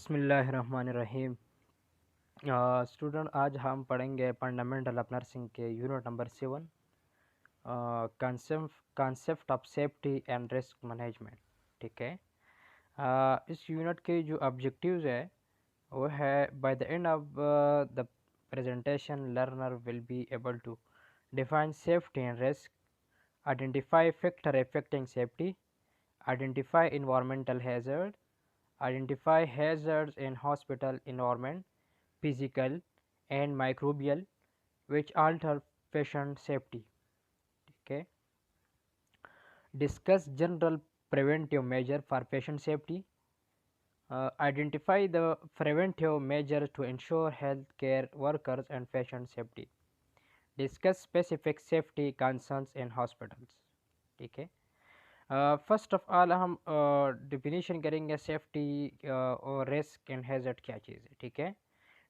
बिस्मिल्लाहिर्रहमानिर्रहीम। स्टूडेंट, आज हम पढ़ेंगे फंडामेंटल ऑफ नर्सिंग के unit number 7, concept of safety and risk management. ठीक है। इस यूनिट के जो ऑब्जेक्टिव्स है वो है, by the end of the presentation learner will be able to define safety and risk, identify factor affecting safety, identify environmental hazard, identify hazards in hospital environment, physical and microbial, which alter patient safety. Okay. Discuss general preventive measure for patient safety. Identify the preventive measures to ensure healthcare workers and patient safety. Discuss specific safety concerns in hospitals. ठीक है। First of all हम definition करेंगे safety और risk and hazard क्या चीज़ है। ठीक है।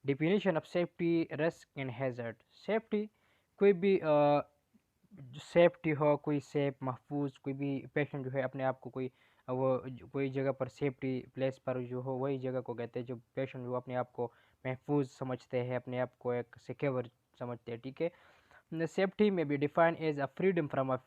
Definition of safety, risk and hazard. Safety कोई भी सेफ्टी हो, कोई सेफ महफूज, कोई भी पेशेंट जो है अपने आप को कोई जगह पर सेफ्टी प्लेस पर जो हो वही जगह को कहते हैं। जो पेशेंट जो अपने आप को महफूज समझते हैं, अपने आप को एक सिक्योर समझते हैं। ठीक है। सेफ्टी में भी define as a freedom from a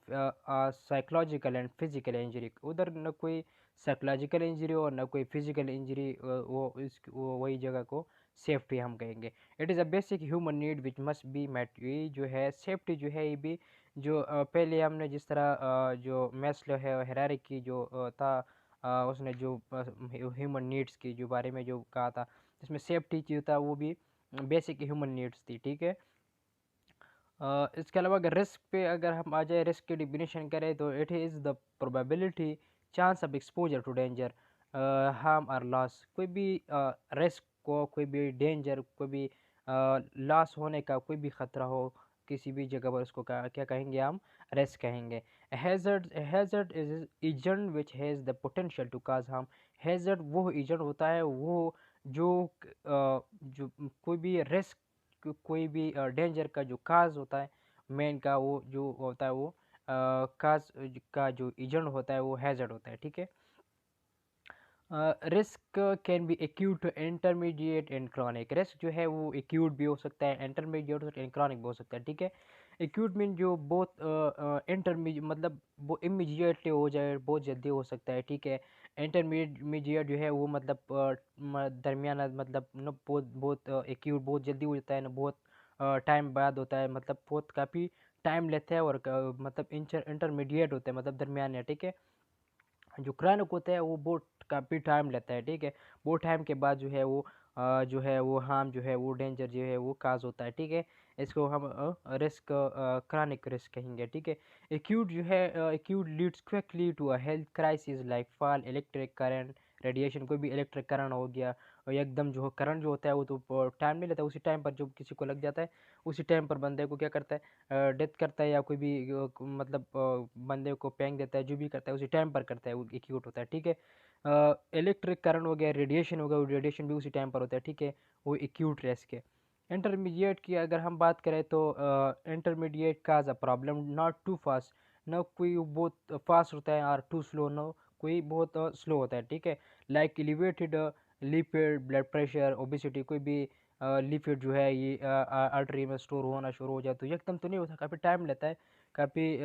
psychological and physical injury. उधर न कोई साइकोलॉजिकल इंजरी और न कोई फिजिकल इंजरी, वो वही जगह को सेफ्टी हम कहेंगे। It is a basic human need which must be met. ये जो है सेफ्टी जो है ये भी जो पहले हमने जिस तरह जो मैस्लो है हायरार्की जो उसने जो ह्यूमन नीड्स की जो बारे में जो कहा था, जिसमें सेफ्टी जो था वो भी बेसिक ह्यूमन नीड्स थी। ठीक है। इसके अलावा अगर रिस्क पे अगर हम आ जाए, रिस्क की डिफिनीशन करें तो it is the probability, chance of exposure to danger, harm और लॉस। कोई भी रिस्क को, कोई भी डेंजर, कोई भी लॉस होने का कोई भी ख़तरा हो किसी भी जगह पर, उसको क्या कहेंगे हम? रिस्क कहेंगे। Hazard is agent which has the potential to cause harm. Hazard वो एजेंट होता है वो जो जो कोई भी रिस्क, कोई भी डेंजर का जो काज होता है, मेन का वो जो होता है वो काज का जो एजेंट होता है वो हैज़र्ड होता है। ठीक है। Risk can be acute, intermediate and chronic. Risk जो है वो एक्यूट भी हो सकता है, इंटरमीडिएट हो सकता है, एंड क्रॉनिक भी हो सकता है। ठीक है। एक्यूट मीन जो बहुत इंटरमीडिएट मतलब वो इमीडिएटली हो जाए, बहुत जल्दी हो सकता है। ठीक है। इंटरमीडिएट जो है वो मतलब दरमियाना, मतलब न बहुत बहुत एक्यूट बहुत जल्दी हो जाता है, ना बहुत टाइम बाद होता है, मतलब बहुत काफ़ी टाइम लेता है। और मतलब इंटरमीडिएट होता है मतलब दरमियाना। ठीक है। जो क्रॉनिक होता है वो बहुत काफ़ी टाइम लेता है। ठीक है। बहुत टाइम के बाद जो है वो जो है वो हार्म जो है वो डेंजर जो है वो काज होता है। ठीक है। इसको हम रिस्क, क्रॉनिक रिस्क कहेंगे। ठीक है। एक्यूट जो है, acute leads quickly to a health crisis like fall, electric current, radiation. कोई भी इलेक्ट्रिक करंट हो गया और एकदम जो करंट जो होता है वो तो टाइम नहीं लेता, उसी टाइम पर जो किसी को लग जाता है उसी टाइम पर बंदे को क्या करता है, डेथ करता है, या कोई भी मतलब बंदे को पेंग देता है, जो भी करता है उसी टाइम पर करता है, वो एक्यूट होता है। ठीक है। इलेक्ट्रिक करंट हो गया, रेडिएशन हो गया, वो रेडिएशन भी उसी टाइम पर होता है। ठीक है। वो एक्यूट रिस्क है। इंटरमीडिएट की अगर हम बात करें तो intermediate cause a problem not too fast. न कोई बहुत फास्ट होता है और टू स्लो, न कोई बहुत स्लो होता है। ठीक है। Like elevated lipid, blood pressure, obesity. कोई भी लिपिड जो है ये आर्टरी में स्टोर होना शुरू हो जाए तो एकदम तो नहीं होता, काफ़ी टाइम लेता है, काफ़ी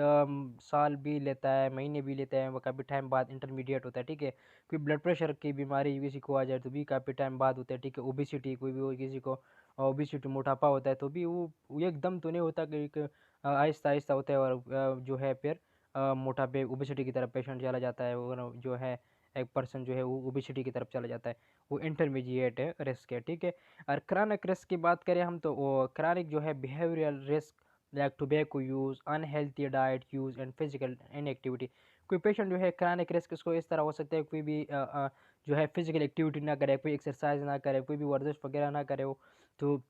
साल भी लेता है, महीने भी लेता है, वो काफ़ी टाइम बाद इंटरमीडिएट होता है। ठीक है। कोई ब्लड प्रेशर की बीमारी किसी को आ जाए तो भी काफ़ी टाइम बाद होता है। ठीक है। ओबेसिटी कोई भी हो, किसी को ओबेसिटी मोटापा होता है तो भी वो एकदम तो नहीं होता कि आहिस्ता आहिस्ता होता है, और जो है फिर मोटापे ओबेसिटी की तरफ पेशेंट चला जाता है, वो जो है एक पर्सन जो है वो ओबेसिटी की तरफ चला जाता है, वो इंटरमीडिएट है रिस्क है। ठीक है। और क्रॉनिक रिस्क की बात करें हम तो वो क्रॉनिक जो है behavioural risk like tobacco use, unhealthy diet use and physical inactivity. कोई पेशेंट जो है क्रॉनिक रिस्क उसको इस तरह हो सकता है, कोई भी जो है फिजिकल एक्टिविटी ना करे, कोई एक्सरसाइज ना करे, कोई भी वर्जिश वगैरह ना करे वो, तो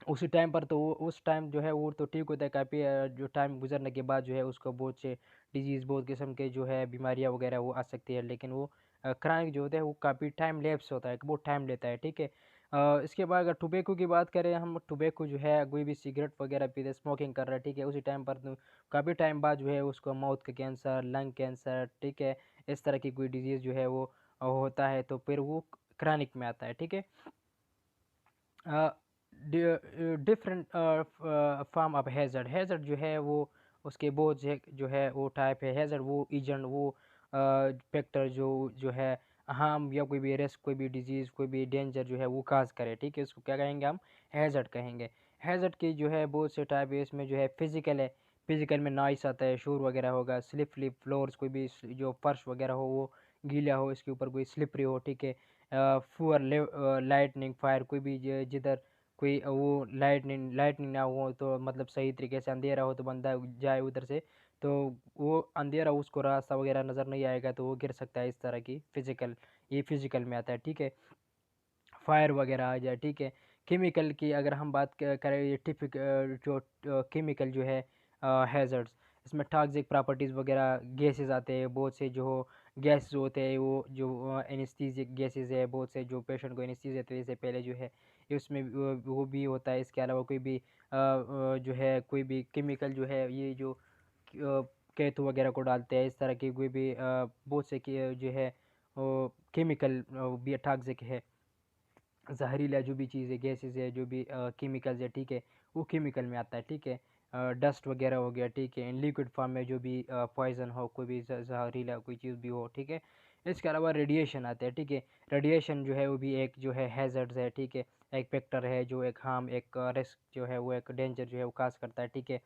उसी टाइम पर तो वो उस टाइम जो है वो तो ठीक होता है, काफ़ी जो टाइम गुजरने के बाद जो है उसको बहुत से डिजीज़, बहुत किस्म के जो है बीमारियाँ वगैरह वो आ सकती है, लेकिन वो क्रॉनिक जो होता है वो काफ़ी टाइम लैप्स होता है, बहुत टाइम लेता है। ठीक है। इसके बाद अगर टोबैको की बात करें हम, टोबैको जो है कोई भी सिगरेट वगैरह पीते, स्मोकिंग कर रहा है, ठीक है, उसी टाइम पर तो काफ़ी टाइम बाद जो है उसको माउथ का कैंसर, लंग कैंसर, ठीक है, इस तरह की कोई डिजीज़ जो है वो होता है, तो फिर वो क्रॉनिक में आता है, ठीक है। Different form of hazard, hazard जो है वो उसके बहुत जो है वो टाइप है। हैज़र्ड वो एजेंट, वो फैक्टर जो है हार्म या कोई भी रिस्क, कोई भी डिजीज़, कोई भी डेंजर जो है वो काज करे, ठीक है, उसको क्या कहेंगे हम, हैज़र्ड कहेंगे। हैज़र्ड की जो है बहुत से टाइप है, इसमें जो है फिजिकल है, फिजिकल में नॉइस आता है, शोर वगैरह होगा, स्लिपरी फ्लोर्स, कोई भी जो फर्श वगैरह हो वो गीला हो, इसके ऊपर कोई स्लिपरी हो, ठीक है। फुअर लाइटनिंग फायर, कोई भी जिधर कोई वो लाइटनिंग लाइटनिंग ना हो तो मतलब सही तरीके से अंधेरा हो तो बंदा जाए उधर से तो वो अंधेरा उसको रास्ता वगैरह नज़र नहीं आएगा तो वो गिर सकता है, इस तरह की फिजिकल, ये फिजिकल में आता है, ठीक है। फायर वगैरह आ जाए, ठीक है। केमिकल की अगर हम बात करें, ये टिपिक जो केमिकल जो है हैज़र्ड्स, इसमें टॉक्सिक प्रॉपर्टीज़ वगैरह गैसेस आते हैं, बहुत से जो गैसेस होते हैं वो जो एनेस्थीसिक गैसेस है, बहुत से जो पेशेंट को एनेस्थीसिया देने से पहले जो है उसमें वो भी होता है। इसके अलावा कोई भी जो है कोई भी केमिकल जो है ये जो केतु वगैरह को डालते हैं, इस तरह की कोई भी बहुत से जो है केमिकल भी टॉक्सिक है, जहरीला जो भी चीज़ है, गैसेस है, जो भी केमिकल्स है, ठीक है, वो केमिकल में आता है, ठीक है। डस्ट वगैरह हो गया, ठीक है, इन लिक्विड फॉर्म में जो भी पॉइजन हो, कोई भी जहरीला कोई चीज़ भी हो, ठीक है। इसके अलावा रेडिएशन आता है, ठीक है। रेडिएशन जो है वो भी एक जो है हैज़र्ड्स है, ठीक है, एक फैक्टर है जो एक हार्म, एक रिस्क जो है वो एक डेंजर जो है वो काज करता है, ठीक है।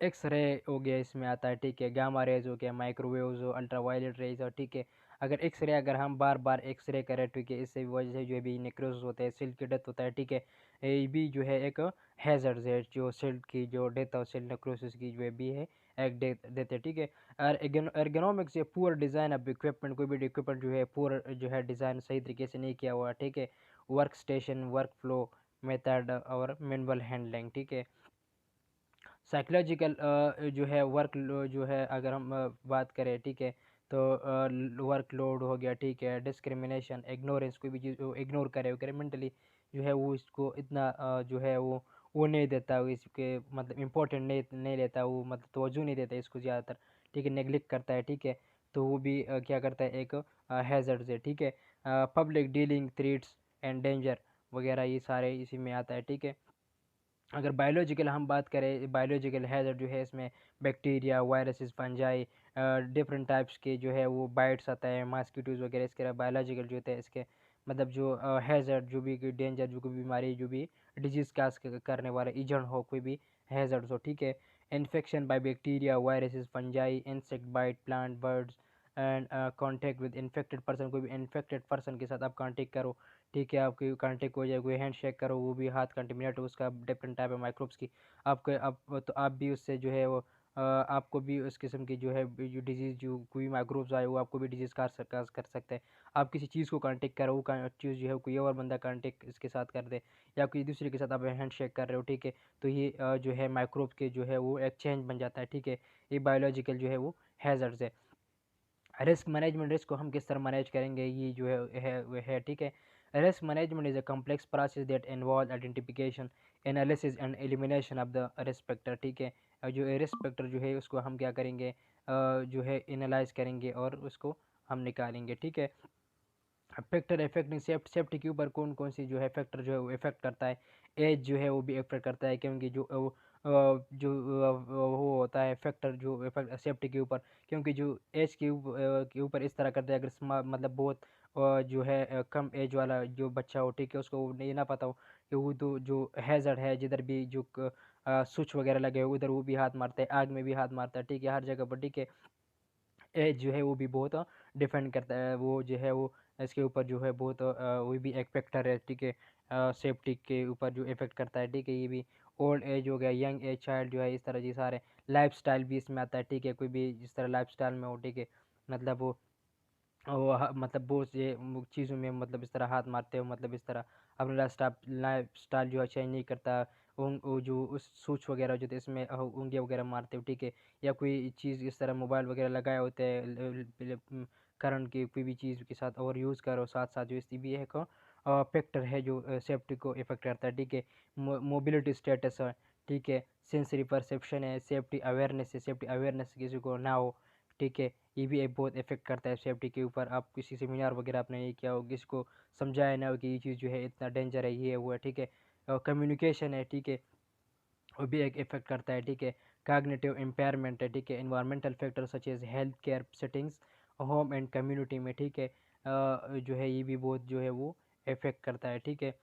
एक्स रे हो गया इसमें आता है, ठीक है, गामा रेज हो गया, माइक्रोवेव्स हो, अल्ट्रा वायलेट रेज हो, ठीक है। अगर एक्स रे अगर हम बार बार एक्स रे करें, ठीक है, इससे वजह से जो भी नेक्रोसिस होता है, सेल की डेथ होता है, ठीक है, ये भी जो है एक हैज़र्ड है, जो सेल की जो डेथ और सेल नेक्रोसिस की जो है भी है एक डेथ देते हैं, ठीक है। और एर्गोनॉमिक्स या पुअर डिज़ाइन ऑफ इक्विपमेंट, कोई भी इक्विपमेंट जो है पुअर जो है डिज़ाइन सही तरीके से नहीं किया हुआ, ठीक है। Work station, work flow method और मैनुअल हैंडलिंग, ठीक है। साइकोलॉजिकल जो है वर्क जो है अगर हम बात करें, ठीक है, तो वर्कलोड हो गया, ठीक है, डिस्क्रिमिनेशन, इग्नोरेंस, कोई भी चीज़ इग्नोर करे वगैरह मेंटली जो है वो इसको इतना जो है वो नहीं देता, वो इसके मतलब इम्पोर्टेंट नहीं लेता, वो मतलब तवज्जो नहीं देता इसको ज़्यादातर, ठीक है, नेग्लेक्ट करता है, ठीक है। तो वो भी क्या करता है, एक हैज़र्ड है, ठीक है। Public dealing, threats and danger वगैरह ये सारे इसी में आता है, ठीक है। अगर बायोलॉजिकल हम बात करें, बायोलॉजिकल हैज़र्ड जो है इसमें bacteria, viruses, fungi, different types के जो है वो बाइट्स आता है, मॉस्किटोज़ वगैरह, इसके अलावा बायोलॉजिकल जो होता है इसके मतलब जो हैज़र्ड जो भी डेंजर जो कोई बीमारी जो भी डिजीज़ काज करने वाला एजेंट हो, कोई भी हैज़र्ड हो, ठीक है। Infection by bacteria, viruses, fungi, insect bite, plant, birds and contact with infected person, कोई भी इन्फेक्टेड पर्सन के साथ आप कॉन्टेक्ट करो, ठीक है, आपकी कांटेक्ट हो जाए, कोई हैंड शेक करो, वो भी हाथ कंटेमिनेट हो, उसका डिफरेंट टाइप है माइक्रोब्स की, आपको आप तो आप भी उससे जो है वो आपको भी उस किस्म की जो है जो डिजीज़ जो कोई माइक्रोब्स आए वो आपको भी डिजीज़ कर सकते हैं। आप किसी चीज़ को कांटेक्ट करो, वो चीज़ जो है कोई और बंदा कांटेक्ट इसके साथ कर दे, या किसी दूसरे के साथ आप हैंड शेक कर रहे हो, ठीक है, तो ये जो है माइक्रोब के जो है वो एक्सचेंज बन जाता है, ठीक है। ये बायोलॉजिकल जो है वो हैज़र्ड्स है। रिस्क मैनेजमेंट, रिस्क को हम किस तरह मैनेज करेंगे, ये जो है ठीक है। Risk management is a complex process that involve identification, analysis and elimination of the risk factor, ठीक है। जो रिस्क फैक्टर जो है उसको हम क्या करेंगे, जो है एनालाइज करेंगे और उसको हम निकालेंगे, ठीक है। फैक्टर इफेक्टिंग सेफ्टी के ऊपर कौन कौन सी जो है फैक्टर जो है वो इफेक्ट करता है, एज जो है वो भी इफेक्ट करता है, क्योंकि जो वो होता है फैक्टर जो इफेक्ट सेफ्टी के ऊपर, क्योंकि जो एज के ऊपर इस तरह करता है, अगर मतलब बहुत जो है कम एज वाला जो बच्चा हो, ठीक है, उसको ये ना पता हो कि वो तो जो हैज़र्ड है, जिधर भी जो स्विच वगैरह लगे हो उधर वो भी हाथ मारता है, आग में भी हाथ मारता है, ठीक है, हर जगह पर, ठीक है। एज जो है वो भी बहुत डिपेंड करता है, वो जो है वो इसके ऊपर जो है बहुत वो भी एक फैक्टर है, ठीक है, सेफ्टी के ऊपर जो इफेक्ट करता है, ठीक है। ये भी ओल्ड एज हो गया, यंग एज चाइल्ड जो है, इस तरह जी सारे लाइफ स्टाइल भी इसमें आता है, ठीक है, कोई भी जिस तरह लाइफ स्टाइल में हो, ठीक है, मतलब वो मतलब बहुत से चीज़ों में मतलब इस तरह हाथ मारते हो, मतलब इस तरह अपना लाइफ स्टाइल जो है चेंज नहीं करता, वो जो उस सूच वगैरह जो थे इसमें उंगलियां वगैरह मारते हो, ठीक है, या कोई चीज़ इस तरह मोबाइल वगैरह लगाए होते हैं करंट की कोई भी चीज़ के साथ और यूज़ करो साथ साथ, जो इस भी एक फैक्टर है जो सेफ्टी को इफेक्ट करता है, ठीक है। मोबिलिटी स्टेटस है, ठीक है, सेंसरी परसेप्शन है, सेफ्टी अवेयरनेस है, सेफ्टी अवेयरनेस किसी को ना हो, ठीक है, ये भी एक बहुत इफेक्ट करता है सेफ्टी के ऊपर। आप किसी सेमिनार वगैरह आपने नहीं किया हो, किसी को समझाया ना हो कि ये चीज़ जो है इतना डेंजर है, ये वो है, ठीक है। कम्युनिकेशन है, ठीक है, वो भी एक इफेक्ट करता है, ठीक है। कॉग्निटिव इम्पेयरमेंट है, ठीक है। Environmental factor such as health care settings, home and community में, ठीक है, जो है ये भी बहुत जो है वो इफेक्ट करता है, ठीक है।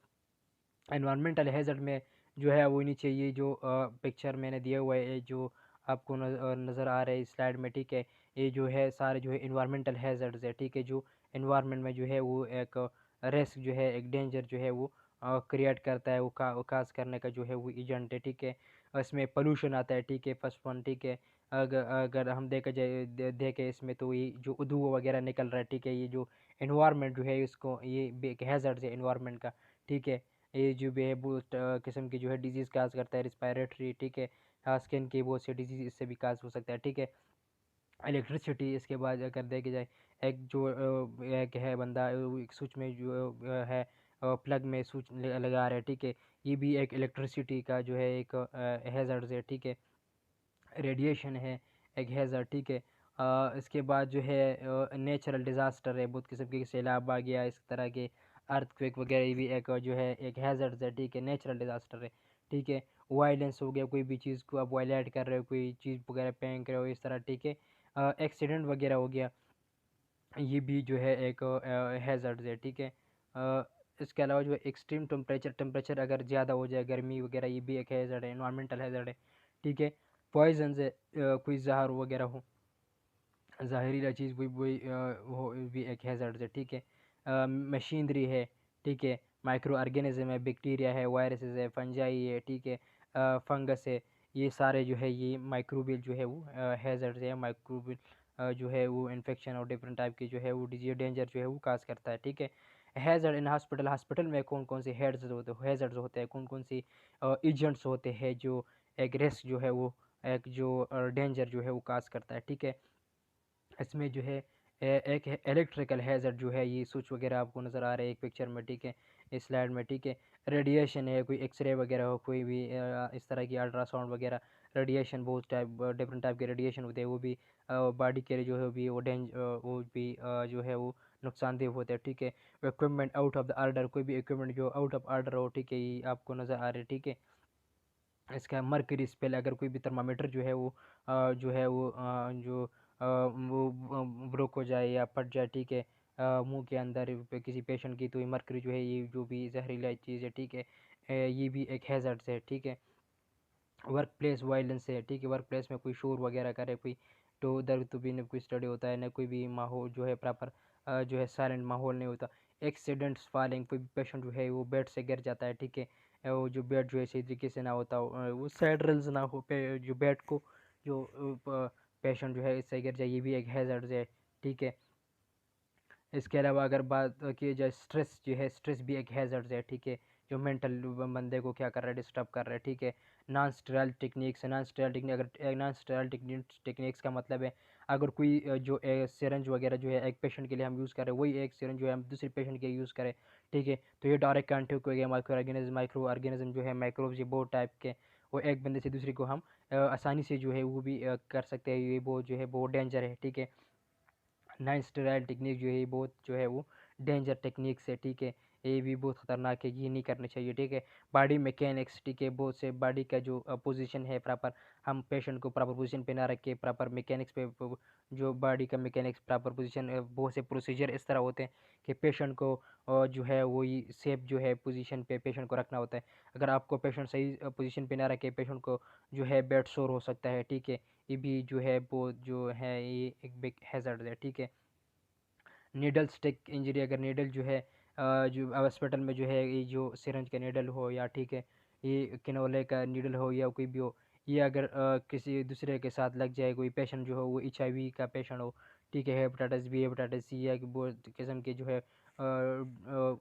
एनवायरमेंटल हैज़र्ड में जो है वो नीचे ये जो पिक्चर मैंने दिया हुआ है, ये जो आपको नज़र आ रहा है इस स्लाइड में, ठीक है, ये जो है सारे जो है इन्वायरमेंटल हैज़र्ड्स है, ठीक है, जो इन्वायरमेंट में जो है वो एक रिस्क जो है, एक डेंजर जो है वो क्रिएट करता है, वो काज करने का जो है वो एजेंट है, ठीक है। इसमें पोल्यूशन आता है, ठीक है, फर्स्ट वन, ठीक है। अगर अगर हम देखा जाए देखें इसमें, तो ये जो उद्योग वगैरह निकल रहा है, ठीक है, ये जो इन्वायरमेंट जो है इसको, ये भी एक हैज़र्ड है इन्वायरमेंट का, ठीक है। ये जो भी है बहुत किस्म की जो है डिजीज़ काज करता है, रिस्पायरेटरी, ठीक है, स्किन की बहुत सी डिजीज़ इससे भी काज हो सकता है, ठीक है। इलेक्ट्रिसिटी, इसके बाद अगर देखा जाए, एक जो एक है बंदा एक स्विच में जो है प्लग में स्विच लगा रहा है, ठीक है, ये भी एक इलेक्ट्रिसिटी का जो है एक हैज़र्ड है, ठीक है। रेडिएशन है एक हैज़र्ड, ठीक है। इसके बाद जो है नेचुरल डिज़ास्टर है, बहुत किस्म के सैलाब आ गया, इस तरह के अर्थक्वेक वगैरह, ये भी एक जो है एक हैज़र्ड है, ठीक है, नेचुरल डिज़ास्टर है, ठीक है। वायलेंस हो गया, कोई भी चीज़ को आप वायलेट कर रहे हो, कोई चीज़ वगैरह फेंक रहे हो इस तरह, ठीक है। एक्सीडेंट वगैरह हो गया, ये भी जो है एक हैज़र्ड है, ठीक है। इसके अलावा जो है एक्सट्रीम टेम्परेचर अगर ज़्यादा हो जाए, गर्मी वगैरह, ये भी एक हैज़र्ड है, इन्वायरमेंटल हैज़र्ड है, ठीक है। पॉइजन है, कोई जहर वगैरह हो, ज़हरीला चीज़ कोई वो भी एक हैज़र्ड है, ठीक है। मशीनरी है, ठीक है, माइक्रो ऑर्गेनिज्म है, बैक्टीरिया है, वायरसेस है, फंजाई है, ठीक है, फंगस है, ये सारे जो है ये माइक्रोबियल जो है वो हैज़र्ड है। माइक्रोबियल जो है वो इन्फेक्शन और डिफरेंट टाइप की जो है वो डिजीज डेंजर जो है वो काज करता है, ठीक है। हैज़र्ड इन हॉस्पिटल में कौन कौन से हैज़र्ड होते हैं, कौन कौन सी एजेंट्स होते हैं जो एक रिस्क जो है वो, एक जो डेंजर जो है वो काज करता है, ठीक है। इसमें जो है एक इलेक्ट्रिकल हैज़र्ड जो है, ये स्विच वगैरह आपको नज़र आ रहा है एक पिक्चर में, ठीक है, इस स्लाइड में, ठीक है। रेडिएशन है, कोई एक्सरे वगैरह हो, कोई भी इस तरह की अल्ट्रासाउंड वगैरह, रेडिएशन बहुत टाइप डिफरेंट टाइप के रेडिएशन होते हैं, वो भी बॉडी के लिए जो है भी वो भी जो है वो नुकसानदेह होते हैं, ठीक है। Equipment out of the order, कोई भी इक्विपमेंट जो आउट ऑफ ऑर्डर हो, ठीक है, ये आपको नज़र आ रहा है, ठीक है। इसका मर्करी स्पेल, अगर कोई भी थर्मामीटर जो है वो जो है वो जो वो ब्रोक हो जाए या फट जाए, ठीक है, मुंह के अंदर किसी पेशेंट की, तो ये मर्करी जो है, ये जो भी जहरीला चीज़ है, ठीक है, ये भी एक हैज़र्ड है, ठीक है। वर्क प्लेस वायलेंस है, ठीक है, वर्क प्लेस में कोई शोर वगैरह करे कोई, तो उधर तो भी न कोई स्टडी होता है, न कोई भी माहौल जो है प्रॉपर जो है साइलेंट माहौल नहीं होता। एक्सीडेंट्स फॉलिंग, कोई पेशेंट जो है वो बेड से गिर जाता है, ठीक है, वो जो बेड जो है सही तरीके से ना होता हो, वो साइड रेल्स ना हो पे जो बेड को, जो पेशेंट जो है इससे गिर जाए, ये भी एक हैज़र्ड है, ठीक है। इसके अलावा अगर बात की जाए स्ट्रेस जो है, स्ट्रेस भी एक हैज़र्ड है, ठीक है, जो मेंटल बंदे को क्या कर रहा है, डिस्टर्ब कर रहा है, ठीक है। नॉन स्टेरल टेक्निक्स, अगर नॉन स्टेरल टेक्निक्स का मतलब है, अगर कोई जो सिरंज वगैरह जो है एक पेशेंट के लिए हम यूज़ कर रहे हैं, वही एक सिरंज जो है हम दूसरे पेशेंट के यूज़ करें, ठीक है, तो ये डायरेक्ट कॉन्टैक्ट हो गया, माइक्रो ऑर्गेनिज्म जो है, माइक्रोब्स, ये बहुत टाइप के, वो एक बंदे से दूसरे को हम आसानी से जो है वो भी कर सकते हैं, ये बहुत जो है बहुत डेंजर है, ठीक है। नॉन स्टेरॉइड टेक्निक जो है ये बहुत जो है वो डेंजर टेक्निक्स है, ठीक है, ये भी बहुत ख़तरनाक है, ये नहीं करनी चाहिए, ठीक है। बॉडी मैकेनिक्स, ठीक है, बहुत से बॉडी का जो पोजीशन है प्रॉपर, हम पेशेंट को प्रॉपर पोजीशन पे ना रख के प्रॉपर मैकेनिक्स पे जो बॉडी का मैकेनिक्स प्रॉपर पोजीशन, बहुत से प्रोसीजर इस तरह होते हैं कि पेशेंट को जो है वही सेफ जो है पोजीशन पे पेशेंट को रखना होता है। अगर आपको पेशेंट सही पोजीशन पे ना रखे, पेशेंट को जो है बेड सोर हो सकता है, ठीक है, ये भी जो है वो जो है ये एक बिग हैज़र्ड है, ठीक है। नीडल स्टिक इंजरी, अगर नीडल जो है जो हॉस्पिटल में जो है ये जो सिरंज का नीडल हो, या ठीक है ये किनोले का नीडल हो, या कोई भी हो, ये अगर किसी दूसरे के साथ लग जाए, कोई पेशेंट जो हो वो HIV का पेशेंट हो, ठीक है, हेपेटाइटिस B, हेपेटाइटिस C, या बहुत किस्म के जो है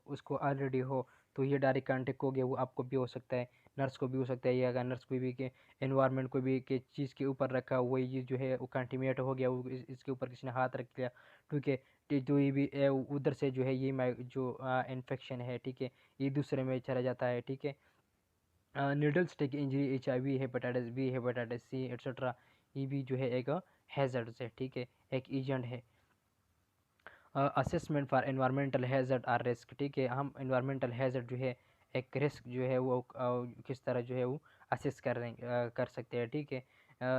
उसको ऑलरेडी हो, तो ये डायरेक्ट कांटेक्ट हो गया वो आपको भी हो सकता है, नर्स को भी हो सकता है, या अगर नर्स कोई भी के एनवायरनमेंट कोई भी के चीज़ के ऊपर रखा, वही चीज़ जो है वो कंटिन्यूट हो गया, वो इसके ऊपर किसी ने हाथ रख लिया, ठीक है, तो ये भी उधर से जो है ये जो इन्फेक्शन है, ठीक है, ये दूसरे में चला जाता है, ठीक है। Needle stick injury, HIV, hepatitis B, hepatitis C, etcetera, ये भी जो है एक हैज़र्ड से, ठीक है, एक एजेंट है। Assessment for environmental hazard or risk, ठीक है, हम एनवायरमेंटल हैज़र्ड जो है एक रिस्क जो है वो किस तरह जो है वो असेस कर सकते हैं, ठीक है।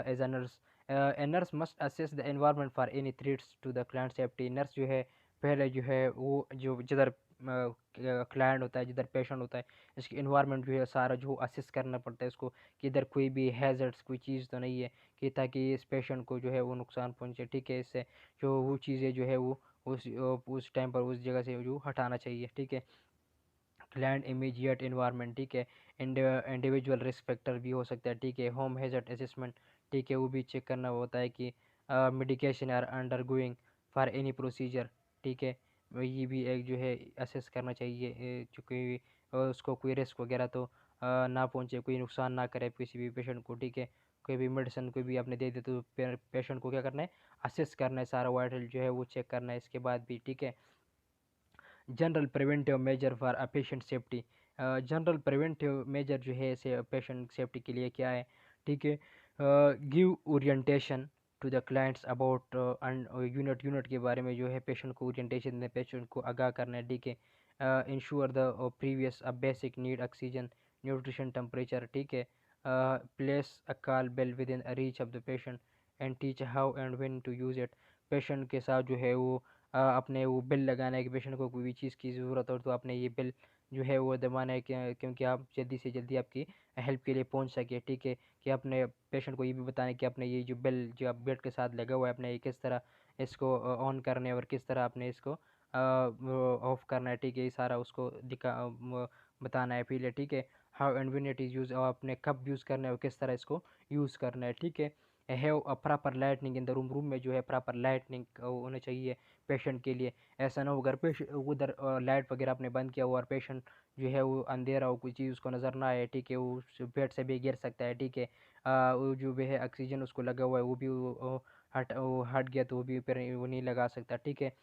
As a nurse, a nurse must assess the environment for any threats to the client safety. Nurse जो है पहले जो है वो जो जिधर क्लाइंट होता है, जिधर पेशेंट होता है, इसकी इन्वायरमेंट जो है सारा जो असेस करना पड़ता है इसको, कि इधर कोई भी हैज़र्ड्स कोई चीज़ तो नहीं है कि ताकि इस पेशेंट को जो है वो नुकसान पहुंचे, ठीक है। इससे जो वो चीज़ें जो है वो उस टाइम पर उस जगह से जो हटाना चाहिए, ठीक है। क्लाइंट इमीडिएट इन्वायरमेंट, ठीक है। इंडिविजुअल रिस्क फैक्टर भी हो सकता है, ठीक है। होम हैजर्ड असेसमेंट, ठीक है, वो भी चेक करना होता है कि medication are undergoing for any procedure, ठीक है। ये भी एक जो है असेस करना चाहिए, चूँकि उसको कोई रिस्क वगैरह तो ना पहुँचे, कोई नुकसान ना करे किसी भी पेशेंट को, ठीक है। कोई भी मेडिसिन कोई भी आपने दे दी तो पेशेंट को क्या करना है, असेस करना है, सारा वाइटल जो है वो चेक करना है इसके बाद भी, ठीक है। General preventive measure for a patient safety, general preventive measure जो है इसे पेशेंट सेफ्टी के लिए क्या है, ठीक है। Give orientation to the clients about unit unit के बारे में जो है पेशेंट को ओरिएंटेशन दें, पेशेंट को आगाह करना है, ठीक है। Ensure the previous a basic need oxygen nutrition temperature, ठीक है। Place a call bell within reach of the patient and teach how and when to use it. Patient के साथ जो है वो अपने वो बिल लगाना है कि पेशेंट को कोई भी चीज़ की ज़रूरत हो तो आपने ये बिल जो है वो दबाना है, क्योंकि आप जल्दी से जल्दी आपकी हेल्प के लिए पहुंच सके, ठीक है। कि अपने पेशेंट को ये भी बताना है कि आपने ये जो बिल जो आप बेड के साथ लगा हुआ है आपने ये किस तरह इसको ऑन करना है और किस तरह आपने इसको ऑफ करना है, ठीक है। ये सारा उसको बताना है पहले, ठीक है। How and when it is use, और आपने कब यूज़ करना है और किस तरह इसको यूज़ करना है, ठीक है। Have a proper lightning in the room, room में जो है प्रॉपर लाइटनिंग होना चाहिए पेशेंट के लिए। ऐसा ना हो अगर पेशेंट उधर लाइट वगैरह आपने बंद किया हुआ और पेशेंट जो है वो अंधेरा हो, कोई चीज़ उसको नज़र ना आए, ठीक है, वो बेड से भी गिर सकता है, ठीक है। वो जो भी है ऑक्सीजन उसको लगा हुआ है वो भी वो हट गया तो वो भी फिर वो नहीं लगा सकता, ठीक है।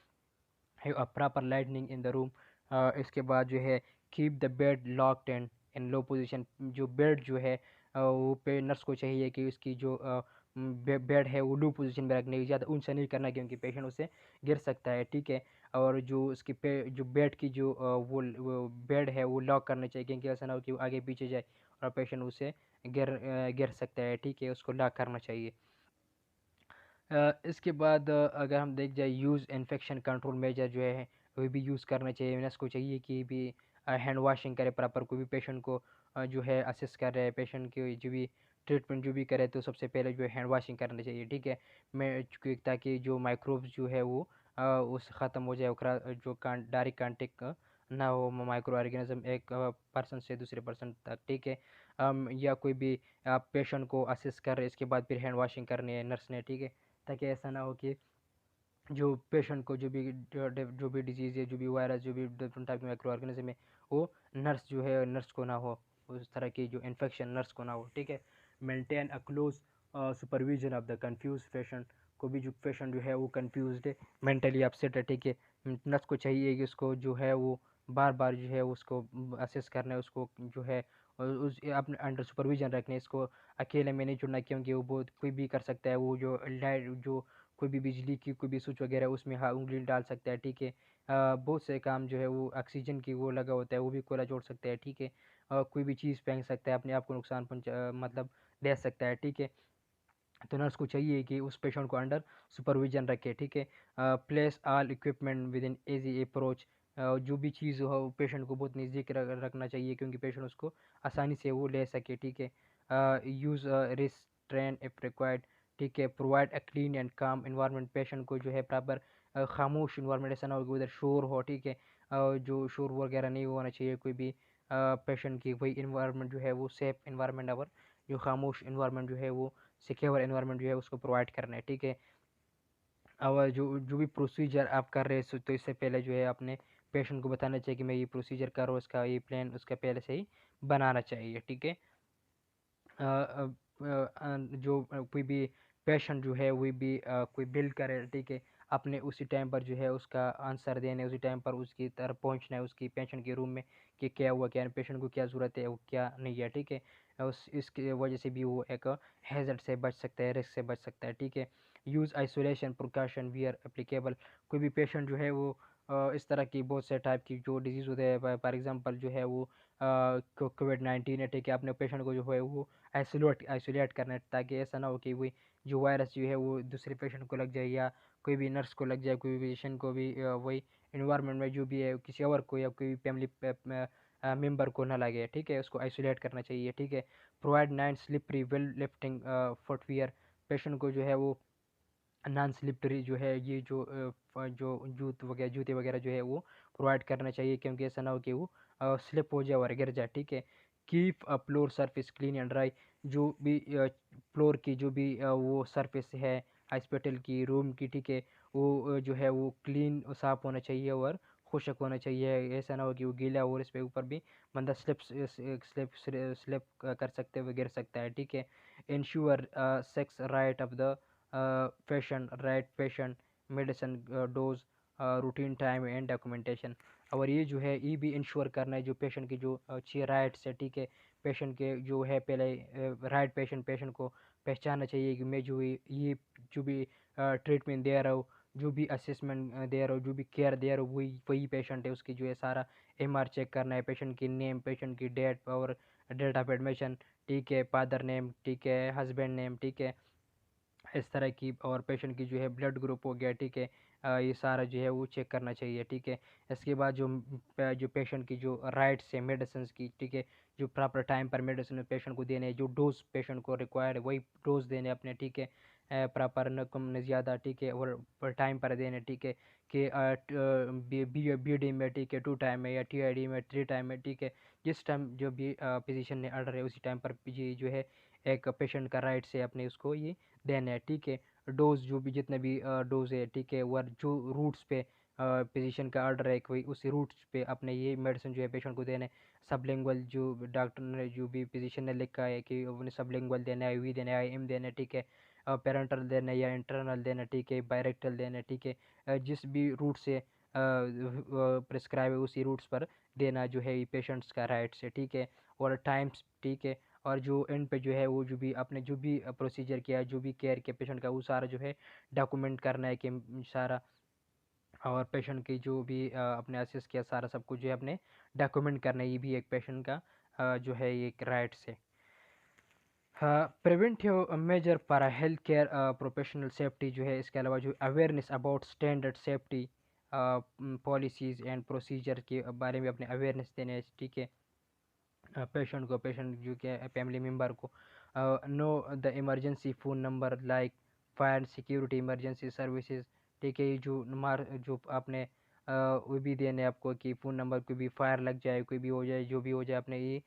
Proper lightning in the room. इसके बाद जो है keep the bed locked and in low position, जो बेड जो है वो पे नर्स को चाहिए कि उसकी जो बेड है वो लो पोजीशन में रखने की, ज़्यादा ऊंचा नहीं करना क्योंकि पेशेंट उससे गिर सकता है, ठीक है। और जो उसकी जो बेड की जो वो बेड है वो लॉक करना चाहिए, क्योंकि ऐसा ना हो कि वो आगे पीछे जाए और पेशेंट उससे गिर सकता है, ठीक है, उसको लॉक करना चाहिए। इसके बाद अगर हम देख जाए यूज़ इन्फेक्शन कंट्रोल मेजर जो है वो भी यूज़ करना चाहिए। नर्स को चाहिए कि भी हैंड वॉशिंग करे प्रॉपर, कोई भी पेशेंट को जो है असिस्ट कर रहे हैं, पेशेंट की जो भी ट्रीटमेंट जो भी करे तो सबसे पहले जो है हैंड वॉशिंग करना चाहिए, ठीक है। मैं ताकि जो माइक्रोब्स जो है वो उससे ख़त्म हो जाए, जो डायरेक्ट कांटेक्ट ना हो माइक्रो ऑर्गेनिज्म एक पर्सन से दूसरे पर्सन तक, ठीक है। या कोई भी आप पेशेंट को असिस्ट कर रहे हैं इसके बाद फिर हैंड वॉशिंग करनी है नर्स ने, ठीक है। ताकि ऐसा ना हो कि जो पेशेंट को जो भी डिजीज़ है, जो भी वायरस, जो भी डिफरेंट टाइप के माइक्रो ऑर्गेनिज्म है वो नर्स जो है नर्स को ना हो, उस तरह की जो इन्फेक्शन नर्स को ना हो, ठीक है। Maintain a close supervision of the confuse patient, को भी जो पेशेंट जो है वो कंफ्यूज है, मेंटली अपसेट है, ठीक है। नर्स को चाहिए कि उसको जो है वो बार बार जो है उसको असेस करना है, उसको जो है उस अपने अंडर सुपरविजन रखना है, इसको अकेले में नहीं छोड़ना, क्योंकि वो बहुत कोई भी कर सकता है, वो जो लाइट जो कोई भी बिजली की कोई भी स्विच वगैरह उसमें उंगली डाल सकता है, ठीक है। बहुत से काम जो है वो ऑक्सीजन की वो लगा होता है वो भी कोयला जोड़ सकता है, ठीक है। कोई भी चीज़ फेंक सकता है, अपने आप को नुकसान पहुंचा मतलब दे सकता है, ठीक है। तो नर्स को चाहिए कि उस पेशेंट को अंडर सुपरविजन रखे, ठीक है। Place all equipment with in easy approach, जो भी चीज़ हो पेशेंट को बहुत नज़दीक रखना चाहिए क्योंकि पेशेंट उसको आसानी से वो ले सके, ठीक है। यूज़ रिस्ट्रेन इफ रिक्वायर्ड, ठीक है। प्रोवाइड अ क्लीन एंड काम इन्वायरमेंट, पेशेंट को जो है प्रॉपर खामोश इन्वायरमेंट, ऐसा ना हो कि उधर शोर हो, ठीक है। जो शोर वगैरह नहीं होना चाहिए कोई भी पेशेंट की, वही इन्वायरमेंट जो है वो सेफ इन्वायरमेंट और जो खामोश इन्वायरमेंट जो है वो सिक्योर एनवायरनमेंट जो है उसको प्रोवाइड करना है, ठीक है। और जो जो भी प्रोसीजर आप कर रहे हैं तो इससे पहले जो है अपने पेशेंट को बताना चाहिए कि मैं ये प्रोसीजर कर रहा हूँ, इसका ये प्लान उसका पहले से ही बनाना चाहिए, ठीक है। जो कोई भी पेशेंट जो है वही भी कोई बिल करे, ठीक है, अपने उसी टाइम पर जो है उसका आंसर देने, उसी टाइम पर उसकी तरफ पहुंचना है उसकी पेशेंट के रूम में कि क्या हुआ, क्या पेशेंट को क्या ज़रूरत है वो क्या नहीं है, ठीक है। उस इसकी वजह से भी वो एक हैजर्ड से बच सकता है, रिस्क से बच सकता है, ठीक है। Use isolation precaution wear applicable. कोई भी पेशेंट जो है वो इस तरह की बहुत से टाइप की जो डिजीज़ होते हैं, फॉर एग्जांपल जो है वो कोविड-19 है, ठीक है, अपने पेशेंट को जो है वो आइसोलेट करना है, ताकि ऐसा ना हो कि वही जो वायरस जो है वो दूसरे पेशेंट को लग जाए, या कोई भी नर्स को लग जाए, कोई भी फिजिशियन को भी वही इन्वायरमेंट में जो भी है किसी और को या कोई भी फैमिली मेंबर को ना लगे, ठीक है, उसको आइसोलेट करना चाहिए, ठीक है। Provide non slippery well lifting footwear. Patient को जो है वो नॉन स्लिपरी जो है ये जो जो जूते वगैरह जो है वो प्रोवाइड करना चाहिए, क्योंकि ऐसा ना हो कि वो स्लिप हो जाए और गिर जाए, ठीक है। Keep floor surface clean and dry. जो भी फ्लोर की जो भी वो सरफेस है हॉस्पिटल की, रूम की, ठीक है, वो जो है वो क्लीन साफ होना चाहिए और खुशक होना चाहिए। ऐसा ना हो कि वो गीला हो और इस पे ऊपर भी बंदा स्लिप कर सकते हुए गिर सकता है, ठीक है। Ensure sex right of the patient medicine dose routine time and documentation. और ये जो है ये भी इंश्योर करना है जो पेशेंट की जो अच्छी राइट्स है, ठीक है, पेशेंट के जो है पहले राइट पेशेंट को पहचानना चाहिए कि मैं जो ये जो भी ट्रीटमेंट दे रहा हूँ, जो भी असेसमेंट दे रहा हूँ, जो भी केयर दे रहा हूँ, वही वही पेशेंट है, उसकी जो है सारा एमआर चेक करना है, पेशेंट की नेम, पेशेंट की डेट और डेट ऑफ एडमिशन, ठीक है, फादर नेम, ठीक है, हस्बैंड नेम, ठीक है, इस तरह की, और पेशेंट की जो है ब्लड ग्रुप हो गया, ठीक है, ये सारा जो है वो चेक करना चाहिए, ठीक है। इसके बाद जो पेशेंट की जो राइट्स है मेडिसिन की, ठीक है, जो प्रॉपर टाइम पर मेडिसिन पेशेंट को देने हैं, जो डोज पेशेंट को रिक्वायर्ड है वही डोज देने अपने, ठीक है, प्रॉपर न कम न ज़्यादा, ठीक है, और टाइम पर देने, ठीक है, कि BD में, ठीक है, 2 टाइम में, या TID में 3 टाइम में, ठीक है, जिस टाइम जो भी फिजिशियन ने ऑर्डर है उसी टाइम पर ये जो है एक पेशेंट का राइट से अपने उसको ये देना है, ठीक है। डोज जो भी जितने भी डोज है, ठीक है, वो जो रूट्स पे फिजिशियन का ऑर्डर है कोई, उसी रूट्स पे अपने ये मेडिसिन जो है पेशेंट को देना है। सबलिंगुअल जो डॉक्टर ने जो भी फिजिशियन ने लिखा है कि उन्हें सबलिंगुअल देना है, वी देना है, IM देना है, ठीक है, पेरेंटल देना है या इंटरनल देना है, ठीक है, बायरेक्टल देना है, ठीक है, जिस भी रूट से प्रिस्क्राइब है उसी रूट्स पर देना जो है ये पेशेंट्स का राइट्स है, ठीक है, और टाइम्स, ठीक है। और जो एंड पे जो है वो जो भी आपने जो भी प्रोसीजर किया है, जो भी केयर किया पेशेंट का, वो सारा जो है डॉक्यूमेंट करना है कि सारा, और पेशेंट की जो भी आपने असेस किया सारा सब कुछ जो है अपने डॉक्यूमेंट करना है, ये भी एक पेशेंट का जो है ये एक राइट्स है। Preventive measure for health care professional safety जो है, इसके अलावा जो awareness about standard safety policies and procedure के बारे में अपने अवेयरनेस देने हैं, ठीक है, पेशेंट जो क्या फैमिली मेम्बर को। Know the emergency phone number like fire security emergency services, ठीक है, ये जो आपने वो भी देने आपको कि फ़ोन नंबर, कोई भी फायर लग जाए, कोई भी हो जाए, जो भी हो जाए, अपने ये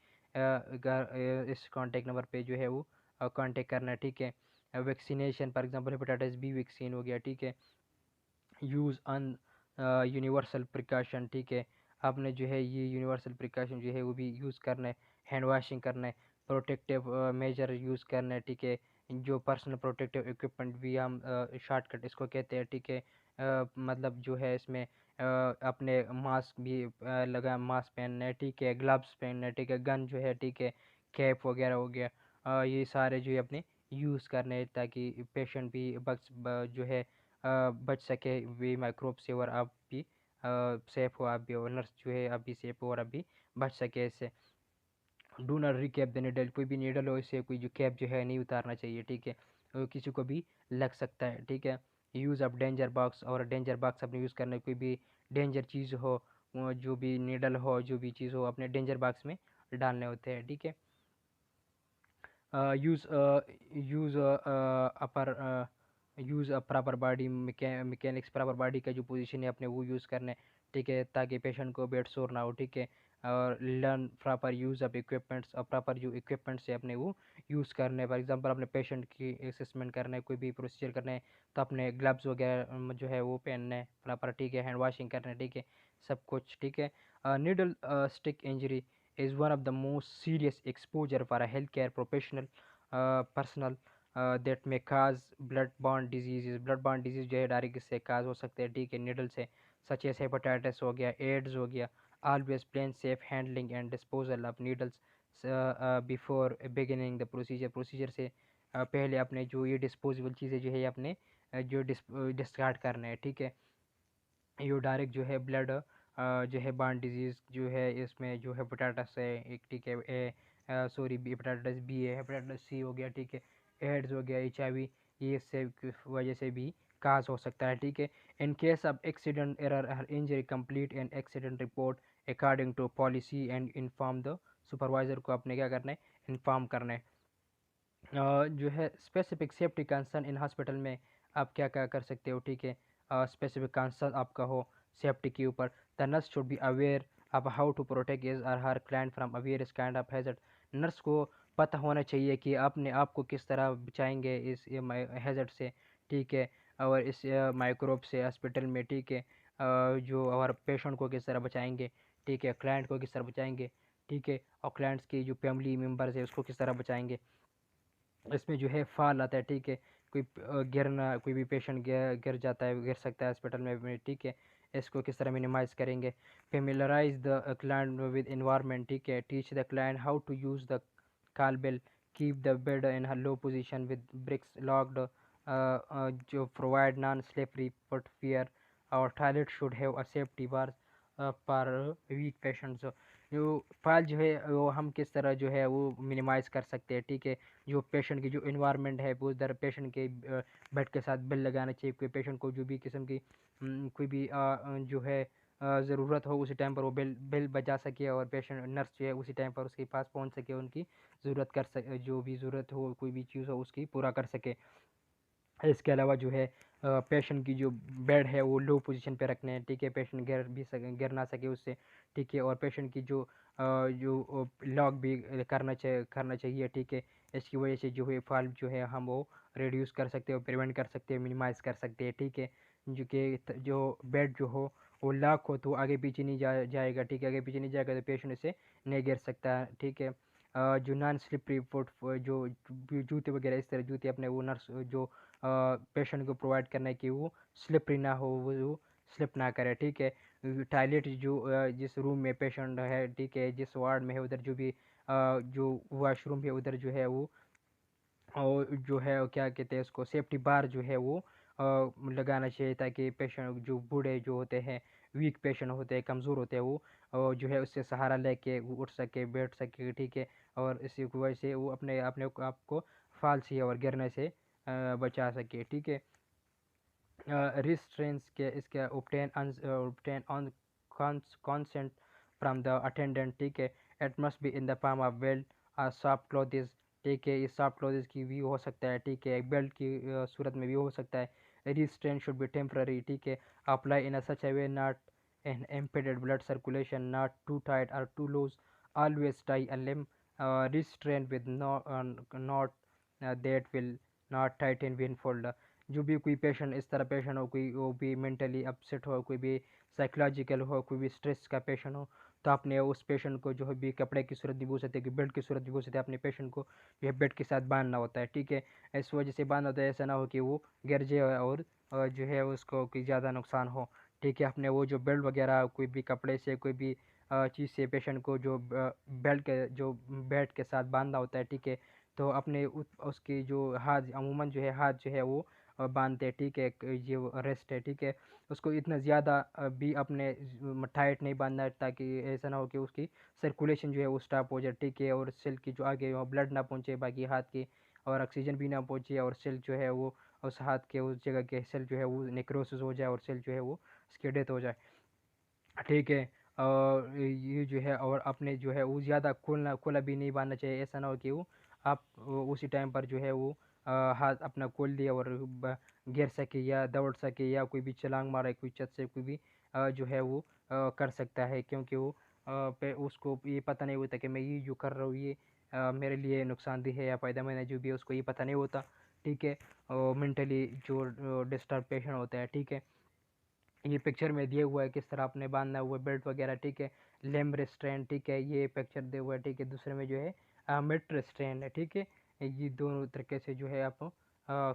इस कॉन्टेक्ट नंबर पे जो है वो कॉन्टेक्ट करना है, ठीक है। Vaccination for example hepatitis B vaccine हो गया, ठीक है। यूज़ अन यूनिवर्सल प्रिकॉशन, ठीक है, आपने जो है ये यूनिवर्सल प्रिकॉशन जो है वो भी यूज़ करना है। हैंड वॉशिंग करना है, प्रोटेक्टिव मेजर यूज़ करना है, ठीक है, जो पर्सनल प्रोटेक्टिव इक्विपमेंट भी हम शॉर्टकट इसको कहते हैं, ठीक है, मतलब जो है इसमें अपने मास्क भी लगा मास्क पहनना है, ठीक है, ग्लव्स पहनना है, ठीक है, गन जो है, ठीक है, कैप वगैरह हो गया, ये सारे जो है अपने यूज़ करने हैं, ताकि पेशेंट भी जो है बच सके वे माइक्रोब से, और आप भी सेफ हो, आप भी, और नर्स जो है आप भी सेफ हो और आप भी बच सके इससे। Do not recap the needle, कोई भी नीडल हो इससे कोई जो कैप जो है नहीं उतारना चाहिए, ठीक है, किसी को भी लग सकता है, ठीक है। यूज़ ऑफ डेंजर बॉक्स, और डेंजर बॉक्स अपने यूज़ करना है, कोई भी डेंजर चीज़ हो, जो भी नीडल हो, जो भी चीज़ हो, अपने डेंजर बॉक्स में डालने होते हैं, ठीक है। Use use upper use a proper body mechanics, proper body का जो पोजीशन है अपने वो यूज़ करना है, ठीक है, ताकि पेशेंट को बेड सोर ना हो, ठीक है। और learn proper use of equipments, और प्रॉपर जो इक्विपमेंट्स है अपने वो यूज़ करने हैं। फॉर एग्जांपल अपने पेशेंट की असेसमेंट करना है, कोई भी प्रोसीजर करना है, तो अपने ग्लव्स वगैरह जो है वो पहनना है प्रॉपर, ठीक है, हैंड वॉशिंग करना है, ठीक है, सब कुछ, ठीक है। Needle stick injury is one of the most serious exposure for a healthcare professional personnel that may cause blood-borne diseases। blood-borne disease जो है डायरेक्ट इससे काज हो सकते हैं, ठीक है, निडल से, सच एस हेपेटाइटिस हो गया, एड्स हो गया। Always plan safe handling and disposal of needles before beginning the procedure, procedure से पहले अपने जो ये डिस्पोजेबल चीज़ें जो है अपने जो डिस्कार्ड करने हैं, ठीक है। यो डायरेक्ट जो है ब्लड जो है बार्न डिजीज़ जो है, इसमें जो हेपेटाइटिस है एक, ठीक है, ए सॉरी बी, हेपेटाइटिस बी है, हेपेटाइटिस सी हो गया, ठीक है, एड्स हो गया, HIV, ये इससे वजह से भी काज हो सकता है, ठीक है। In case of accident error injury complete and accident report according to policy and inform the supervisor को अपने क्या करना है, इन्फॉर्म करना है। जो है specific safety concern in hospital में आप क्या क्या कर सकते हो, ठीक है। स्पेसिफिक कंसर्न आपका हो सेफ्टी के ऊपर, the nurse should be aware of how to protect his और her client from every kind of hazard. Nurse को पता होना चाहिए कि अपने आप को किस तरह बचाएंगे इस हैजर्ड से, ठीक है, और इस माइक्रोब से हॉस्पिटल में, ठीक है। जो और पेशेंट को किस तरह बचाएंगे, ठीक है, क्लाइंट को किस तरह बचाएंगे, ठीक है, और क्लाइंट्स की जो फैमिली मेम्बर्स है उसको किस तरह बचाएंगे। इसमें जो है फाल आता है, ठीक है, कोई गिरना, कोई भी पेशेंट गिर जाता है, गिर सकता है हॉस्पिटल में, ठीक है, इसको किस तरह मिनिमाइज करेंगे। Familiarise the client with environment, ठीक है, teach the client how to use the call bell, keep the bed in low position with brakes locked, जो provide non slippery footwear, और toilet should have a safety bar पर weak patients. जो file जो है वो हम किस तरह जो है वो मिनिमाइज़ कर सकते हैं, ठीक है। जो पेशेंट की जो इन्वायरमेंट है वो उधर पेशेंट के बेड के साथ बिल लगाना चाहिए, कोई पेशेंट को जो भी किस्म की कोई भी जो है ज़रूरत हो उसी टाइम पर वो बिल बिल बजा सके, और पेशेंट नर्स जो है उसी टाइम पर उसके पास पहुंच सके, उनकी ज़रूरत कर सके, जो भी ज़रूरत हो कोई भी चीज़ हो उसकी पूरा कर सके। इसके अलावा जो है पेशेंट की जो बेड है वो लो पोजीशन पे रखने हैं, ठीक है, पेशेंट गिर ना सके उससे, ठीक है, और पेशेंट की जो लॉक भी करना चाहिए, ठीक है। इसकी वजह से जो है फॉल्ट जो है हम वो रिड्यूस कर सकते हैं, प्रिवेंट कर सकते हैं, मिनिमाइज़ कर सकते हैं, ठीक है। जो बेड जो हो वो लॉक हो तो आगे पीछे नहीं जाएगा, ठीक है, आगे पीछे नहीं जाएगा तो पेशेंट इसे नहीं गिर सकता, ठीक है। जो नॉन स्लिपरी फुट जो जूते वगैरह इस तरह जूते अपने वो नर्स जो पेशेंट को प्रोवाइड करना है कि वो स्लिपरी ना हो, वो स्लिप ना करे, ठीक है। टॉयलेट जो जिस रूम में पेशेंट है, ठीक है, जिस वार्ड में है उधर जो भी जो वॉशरूम है उधर जो है वो और जो है वो क्या कहते हैं उसको सेफ्टी बार जो है वो लगाना चाहिए, ताकि पेशेंट जो बूढ़े जो होते हैं, वीक पेशेंट होते हैं, कमज़ोर होते हैं, वो जो है उससे सहारा लेके वो उठ सके, बैठ सके, ठीक है, और इसी की वजह से वो अपने अपने आप को फाल से और गिरने से बचा सके, ठीक है। restraints के इसके obtain on consent from the attendant, ठीक है। it must be in the palm of belt or soft clothes, ठीक है, ये soft clothes की भी हो सकता है, ठीक है, बेल्ट की सूरत में भी हो सकता है। restraint should be temporary, ठीक है, apply in a such a way not an impeded blood circulation, not too tight or too loose, always tie a limb restraint with no knot that will not tighten when fold। जो भी कोई patient इस तरह patient हो, कोई वो भी mentally upset हो, कोई भी साइकोलॉजिकल हो, कोई भी स्ट्रेस का पेशेंट हो, तो आपने उस पेशेंट को जो है भी कपड़े की सूरत भी बोल सकते हैं कि बेड की सूरत भी बोल सकते हैं, अपने पेशेंट को जो है बेड के साथ बांधना होता है, ठीक है। इस वजह से बांधना होता है, ऐसा ना हो कि वो गिर जाए और जो है उसको कोई ज़्यादा नुकसान हो, ठीक है। अपने वो जो बेल्ट वगैरह कोई भी कपड़े से कोई भी चीज़ से पेशेंट को जो बेल्ट के जो बेड के साथ बांधना होता है, ठीक है, तो अपने उसकी जो हाथ अमूमन जो है हाथ जो है वो बांधते हैं, ठीक है, ये रेस्ट है, ठीक है। उसको इतना ज़्यादा भी अपने टाइट नहीं बांधना है, ताकि ऐसा ना हो कि उसकी सर्कुलेशन जो है वो स्टॉप हो जाए, ठीक है, और सेल की जो आगे वो ब्लड ना पहुंचे बाकी हाथ की, और ऑक्सीजन भी ना पहुंचे, और सेल जो है वो उस हाथ के उस जगह के सेल जो है वो नेक्रोसिस हो जाए, और सेल जो है वो उसकी डेथ हो जाए, ठीक है। और ये जो है और अपने जो है वो ज़्यादा खोला भी नहीं बांधना चाहिए, ऐसा ना हो कि वो आप उसी टाइम पर जो है वो हाथ अपना खोल दिया और गिर सके या दौड़ सके या कोई भी छलांग मारे कोई छत से कोई भी जो है वो कर सकता है, क्योंकि वो उसको ये पता नहीं होता कि मैं ये जो कर रहा हूँ ये मेरे लिए नुकसानदेह है या फ़ायदेमंद है, जो भी है उसको ये पता नहीं होता, ठीक है। और मेंटली जो डिस्टर्ब पेशेंट होता है, ठीक है, ये पिक्चर में दिया हुआ है किस तरह आपने बांधना हुआ बेल्ट वगैरह, ठीक है। लेम रेस्ट्रेंट, ठीक है, ये पिक्चर दिया हुआ है, ठीक है। दूसरे में जो है मिड रेस्ट्रेंट है, ठीक है। ये दोनों तरीके से जो है आप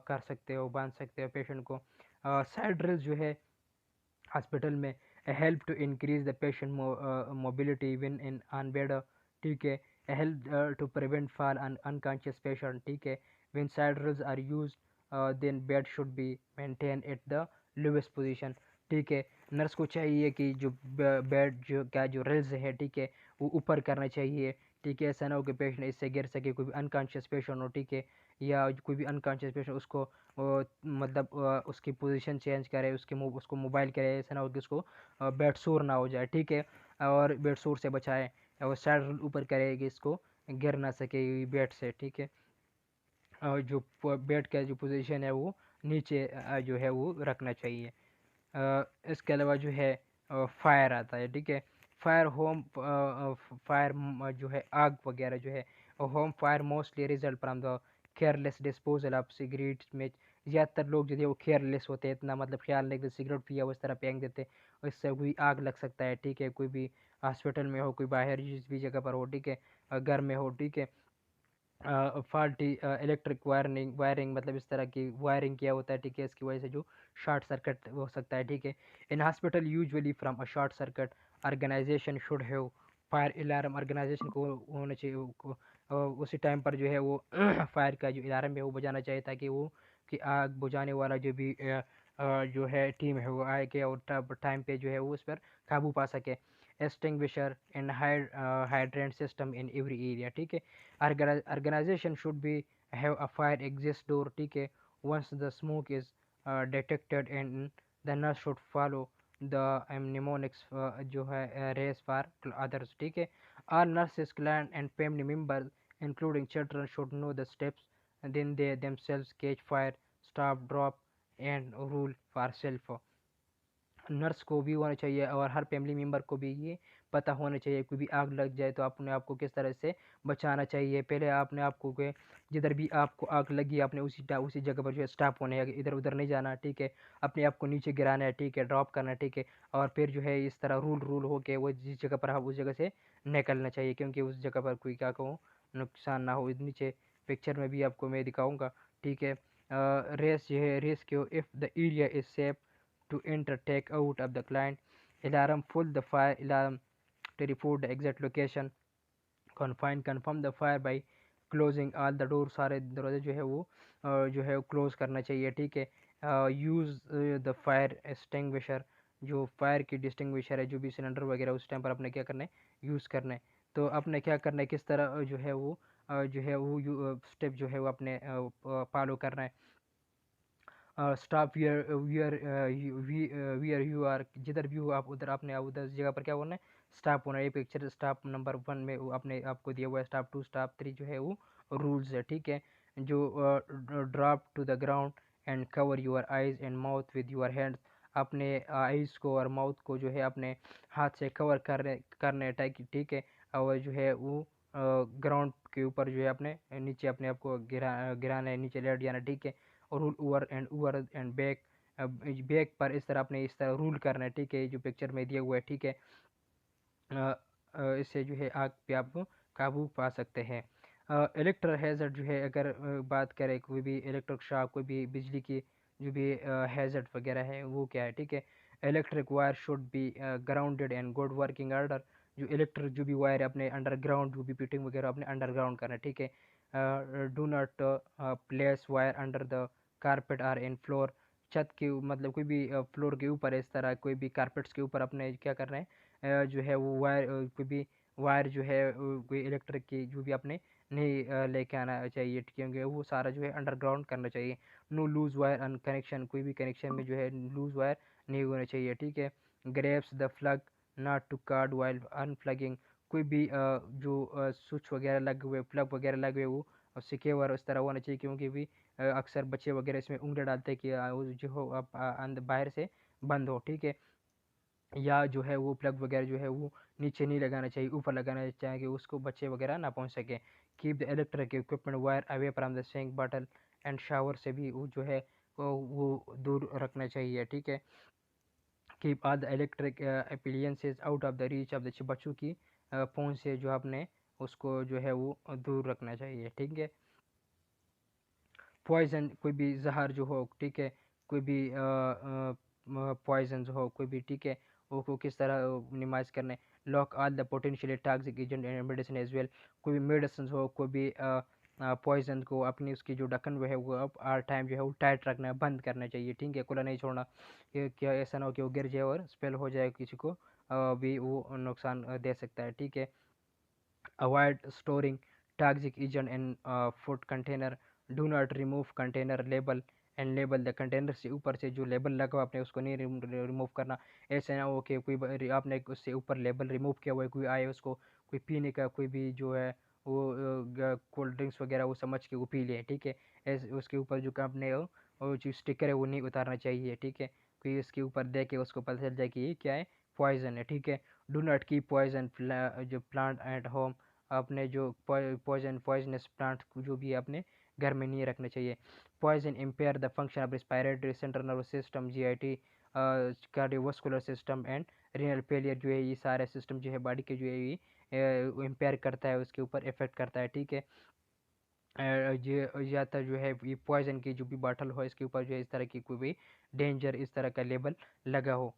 कर सकते हो, बांध सकते हो पेशेंट को। साइड ड्रिल जो है हॉस्पिटल में help to increase the patient mobility even in on bed, ठीक है, help to prevent fall unconscious patient, ठीक है। When side drills are used then bed should be maintain at the lowest position. ठीक है, nurse को चाहिए कि जो बेड जो क्या जो रेल्स है, ठीक है, वो ऊपर करना चाहिए। ठीक है, ऐसा ना हो कि पेशेंट इससे गिर सके, कोई भी अनकॉन्शियस पेशेंट हो, ठीक है, या कोई भी अनकॉन्शियस पेशेंट उसको मतलब उसकी पोजीशन चेंज करे, उसको मोबाइल करे, ऐसा ना हो कि उसको बेड सोर ना हो जाए। ठीक है, और बेड सोर से बचाए, और साइड ऊपर करे कि इसको गिर ना सके बेड से। ठीक है, जो बेड का जो पोजीशन है वो नीचे जो है वो रखना चाहिए। इसके अलावा जो है फायर आता है। ठीक है, फायर होम फायर जो है आग वगैरह जो है, home fire mostly result from the careless disposal of cigarettes में। ज़्यादातर लोग जो है वो केयरलेस होते हैं, इतना मतलब ख्याल नहीं रखते, सिगरेट पिया वो इस तरह फेंक देते, और इससे कोई आग लग सकता है। ठीक है, कोई भी हॉस्पिटल में हो, कोई बाहर जिस भी जगह पर हो, ठीक है, घर में हो, ठीक है, फॉल्टी इलेक्ट्रिक वायरिंग वायरिंग मतलब इस तरह की वायरिंग किया होता है। ठीक है, इसकी वजह से जो शॉर्ट सर्किट हो सकता है। ठीक है, in hospital usually from a short circuit organization should have fire alarm. Organization को होना चाहिए उसी टाइम पर जो है वो फायर का जो अलार्म है वो बजाना चाहिए, ताकि वो कि आग बुझाने वाला जो भी जो है टीम है वो आए के और टाइम पे जो है वो उस पर काबू पा सके। Extinguisher and hydrant system in every area. ठीक है, organization should be have a fire exit door। ठीक है, once the smoke is detected and the nurse should follow the mnemonics जो है race for others। ठीक है, all nurses client and family members including children should know the steps, and then they themselves catch fire, stop, drop and rule for self। Nurse को भी होना चाहिए और हर family member को भी ये पता होना चाहिए, कोई भी आग लग जाए तो अपने आप को किस तरह से बचाना चाहिए। पहले आपने आपको के जिधर भी आपको आग लगी आपने उसी जगह पर जो है स्टॉप होना है, इधर उधर नहीं जाना। ठीक है, अपने आप को नीचे गिराना है, ठीक है, ड्रॉप करना है। ठीक है, और फिर जो है इस तरह रूल रूल हो के वो जिस जगह पर आप उस जगह से निकलना चाहिए, क्योंकि उस जगह पर कोई क्या कहूँ नुकसान ना हो। नीचे पिक्चर में भी आपको मैं दिखाऊंगा। ठीक है, रेस जो है रेस क्यों if the area is safe to enter, take out of the client, alarm full the fire alarm to report the exact location, confirm the fire by closing all the doors। सारे दरवाजे जो है वो जो है close करना चाहिए। ठीक है, यूज़ द फायर एक्सटिंग्विशर। जो फायर की डिस्टिंग्विशर है, जो भी सिलेंडर वगैरह उस टाइम पर अपने क्या करना है, यूज़ करना है। तो अपने क्या करना है, किस तरह जो है वो जो है वो स्टेप जो है वो अपने फॉलो करना है। स्टॉप वियर यू आर, जिधर भी हो आप उधर आपने उधर जगह पर क्या होना है, स्टॉप होना है। ये पिक्चर स्टॉप नंबर 1 में वो अपने आपको दिया हुआ है, स्टॉप 2 स्टॉप 3 जो है वो रूल्स है। ठीक है, जो drop to the ground and cover your eyes and mouth with your hands. अपने आइज़ को और माउथ को जो है अपने हाथ से कवर करने ताकि, ठीक है, और जो है वो ग्राउंड के ऊपर जो है अपने नीचे अपने आप को गिराना है, नीचे लेट जाना। ठीक है, और rule over and back, back पर इस तरह आपने इस तरह रूल करना है। ठीक है, जो पिक्चर में दिया हुआ है। ठीक है, इससे जो है आग पे आप काबू पा सकते हैं। इलेक्ट्रिक हैज़र्ड जो है, अगर बात करें कोई भी इलेक्ट्रिक शॉक, कोई भी बिजली की जो भी हैज़र्ड वगैरह है वो क्या है। ठीक है, electric wire should be grounded and good working order. जो इलेक्ट्रिक जो भी वायर है अपने अंडरग्राउंड, जो भी फिटिंग वगैरह अपने अंडरग्राउंड करना है। ठीक है, do not place wire under the carpet और इन फ्लोर। छत के मतलब कोई भी फ्लोर के ऊपर इस तरह कोई भी कारपेट्स के ऊपर अपने क्या करना है, जो है वो वायर कोई भी वायर जो है कोई इलेक्ट्रिक की जो भी आपने नहीं लेके आना चाहिए, क्योंकि वो सारा जो है अंडरग्राउंड करना चाहिए। नो लूज वायर अन कनेक्शन, कोई भी कनेक्शन में जो है लूज वायर नहीं होना चाहिए। ठीक है, grasp the plug not to cord while unplugging. कोई भी जो स्विच वगैरह लगे हुए, प्लग वगैरह लगे हुए, वो सिक्योर उस तरह होना चाहिए, क्योंकि भी अक्सर बच्चे वगैरह इसमें उंगली डालते हैं कि वो जो हो आप अंदर बाहर से बंद हो। ठीक है, या जो है वो प्लग वगैरह जो है वो नीचे नहीं लगाना चाहिए, ऊपर लगाना चाहिए कि उसको बच्चे वगैरह ना पहुंच सके। Keep the electric equipment wire away from the sink bottle and shower से भी वो जो है वो दूर रखना चाहिए। ठीक है, keep all the electric appliances out of the reach of the बच्चों की पहुंच से जो अपने उसको जो है वो दूर रखना चाहिए। ठीक है, पॉइजन कोई भी जहर जो हो, ठीक है, कोई भी पॉइजन हो कोई भी, ठीक है, वो को किस तरह मिनिमाइज करने। Lock all the potentially toxic agent and medicine as well. कोई भी मेडिसिन हो, कोई भी पॉइज़न को अपनी उसकी जो ढक्कन वो है वो अब हर टाइम जो है वो टाइट रखना है, बंद करना चाहिए, ठीक है, खुला नहीं छोड़ना कि क्या ऐसा ना हो कि वो गिर जाए और स्पेल हो जाए किसी को भी वो नुकसान दे सकता है, ठीक है। Avoid storing toxic agent in food container. Do not remove container label and label the container से ऊपर से जो लेबल लगा हुआ आपने उसको नहीं रिमूव करना। ऐसे ना हो कि कोई आपने उससे ऊपर लेबल रिमूव किया हुआ है, कोई आए उसको कोई पीने का कोई भी जो है वो कोल्ड ड्रिंक्स वगैरह वो समझ के वो पी ले, ठीक है। ऐसे उसके ऊपर जो आपने वो जो स्टिकर है वो नहीं उतारना चाहिए, ठीक है। कोई उसके ऊपर दे के उसको पता चल जाए कि ये क्या है, पॉइजन है, ठीक है। डू नॉट कीप पॉइजन जो प्लांट एट होम। आपने जो पॉइजनस प्लांट जो भी है अपने घर में नहीं रखना चाहिए। Poison impair the function of respiratory central nervous system, GIT, cardiovascular system and renal failure, जो है ये सारे सिस्टम जो है बॉडी के जो है ये इम्पेयर करता है, उसके ऊपर इफेक्ट करता है, ठीक है। ये ज़्यादातर जो है ये पॉइजन की जो भी बॉटल हो इसके ऊपर जो है इस तरह की कोई भी डेंजर इस तरह का लेबल लगा हो,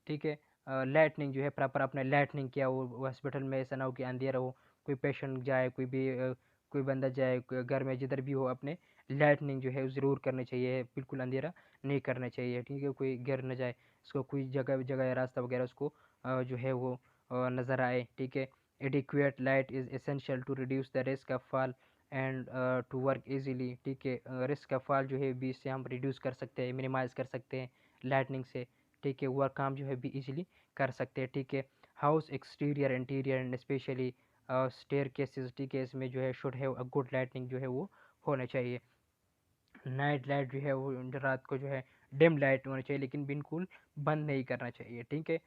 ठीक है। लाइटनिंग जो है प्रॉपर आपने लाइटनिंग किया हो हॉस्पिटल में, ऐसा ना हो कि अंधेरा हो, कोई पेशेंट जाए, कोई भी कोई बंदा जाए घर में जिधर भी हो, अपने लाइटनिंग जो है ज़रूर करनी चाहिए, बिल्कुल अंधेरा नहीं करना चाहिए, ठीक है। कोई गिर न जाए, उसको कोई जगह जगह या रास्ता वगैरह उसको जो है वो नज़र आए, ठीक है। Adequate light is essential to reduce the risk of fall and to work easily, ठीक है। रिस्क का फॉल जो है भी इससे हम रिड्यूस कर सकते हैं, मिनिमाइज़ कर सकते हैं लाइटनिंग से, ठीक है। वर्क काम जो है भी इजीली कर सकते हैं, ठीक है। House exterior interior and specially staircases, ठीक है, इसमें जो है should have a good lightning जो है वो होना चाहिए। नाइट लाइट जो है वो जो रात को जो है डिम लाइट होना चाहिए, लेकिन बिल्कुल बंद नहीं करना चाहिए, ठीक है,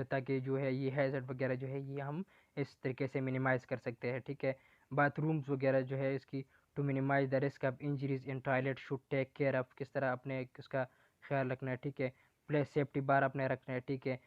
ताकि जो है ये हैज़र्ड वगैरह जो है ये हम इस तरीके से मिनिमाइज़ कर सकते हैं, ठीक है। बाथरूम्स वगैरह जो है इसकी to minimize the risk of injuries in toilet should take care of, किस तरह अपने इसका ख्याल रखना है, ठीक है। प्लेस सेफ्टी बार अपने रखना है, ठीक है।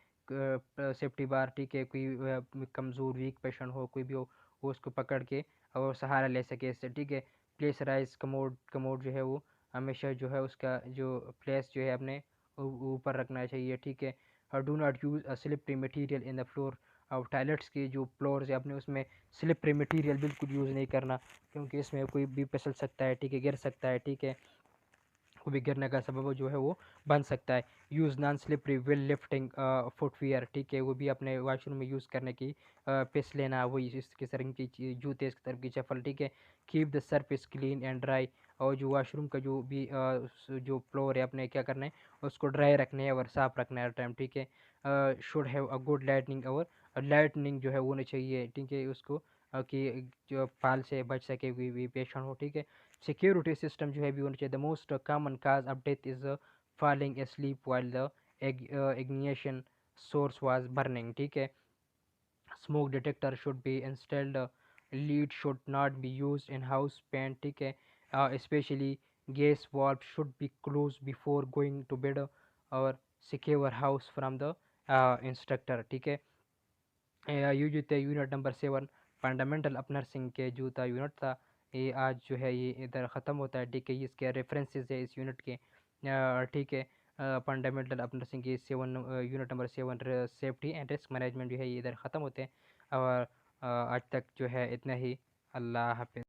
सेफ्टी बार, ठीक है, कोई कमज़ोर वीक पेशेंट हो कोई भी हो वो उसको पकड़ के और सहारा ले सके इससे, ठीक है। प्लेस राइज कमोड, कमोड जो है वो हमेशा जो है उसका जो प्लेस जो है अपने ऊपर रखना चाहिए, ठीक है। Do not use a slippery material in the floor. और टॉयलेट्स की जो फ्लोर्स है अपने उसमें स्लिपरी मटीरियल बिल्कुल यूज़ नहीं करना, क्योंकि इसमें कोई भी फिसल सकता है, ठीक है, गिर सकता है, ठीक है, को भी गिरने का सबब जो है वो बन सकता है। Use non slippery will lifting footwear, ठीक है, वो भी अपने वॉशरूम में यूज़ करने की पिस लेना, वही इस किस तरह की जूते, इस तरह की चप्पल, ठीक है। Keep the surface clean and dry. और जो वॉशरूम का जो भी जो फ्लोर है अपने क्या करना है उसको ड्राई रखना है और साफ रखना है हर टाइम, ठीक है। Should have a good lightning, और लाइटनिंग जो है वो होनी चाहिए, ठीक है, उसको कि जो फाल से बच सके कोई भी पेशेंट हो, ठीक है। सिक्योरिटी सिस्टम जो है भी होना चाहिए। The most common cause of death is falling asleep while the ignition source was burning, ठीक है। Smoke detector should be installed. Lead should not be used in house paint, ठीक है। Especially gas valve should be close before going to bed, और secure house from the instructor, ठीक है। ये जो थे unit number 7 fundamental of nursing के जो था यूनिट था, ये आज जो है ये इधर ख़त्म होता है, ठीक है। ये इसके रेफरेंसेस है इस यूनिट के, ठीक है। फंडामेंटल ऑफ नर्सिंग के 7 unit number 7 safety and risk management जो है ये इधर ख़त्म होते हैं। और आज तक जो है इतना ही। अल्लाह हाफिज़।